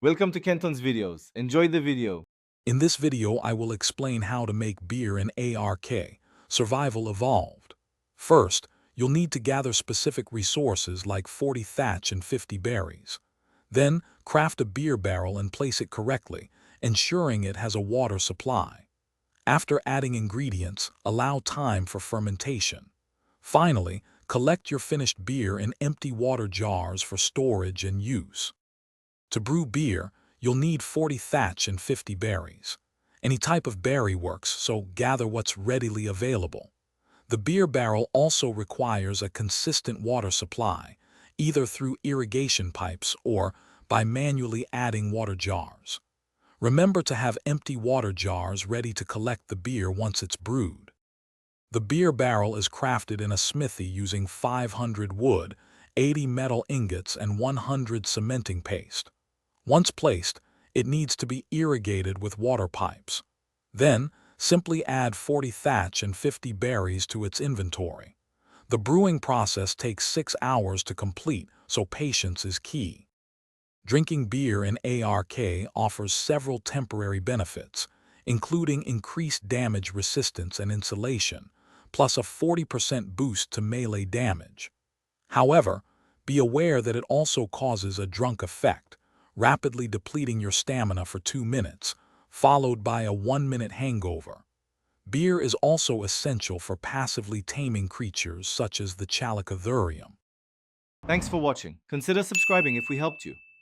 Welcome to Kenton's videos. Enjoy the video. In this video, I will explain how to make beer in ARK, Survival Evolved. First, you'll need to gather specific resources like 40 thatch and 50 berries. Then, craft a beer barrel and place it correctly, ensuring it has a water supply. After adding ingredients, allow time for fermentation. Finally, collect your finished beer in empty water jars for storage and use. To brew beer, you'll need 40 thatch and 50 berries. Any type of berry works, so gather what's readily available. The beer barrel also requires a consistent water supply, either through irrigation pipes or by manually adding water jars. Remember to have empty water jars ready to collect the beer once it's brewed. The beer barrel is crafted in a smithy using 500 wood, 80 metal ingots, and 100 cementing paste. Once placed, it needs to be irrigated with water pipes. Then, simply add 40 thatch and 50 berries to its inventory. The brewing process takes 6 hours to complete, so patience is key. Drinking beer in ARK offers several temporary benefits, including increased damage resistance and insulation, plus a 40% boost to melee damage. However, be aware that it also causes a drunk effect, rapidly depleting your stamina for 2 minutes, followed by a 1-minute hangover. Beer is also essential for passively taming creatures such as the Chalicotherium. Thanks for watching. Consider subscribing if we helped you.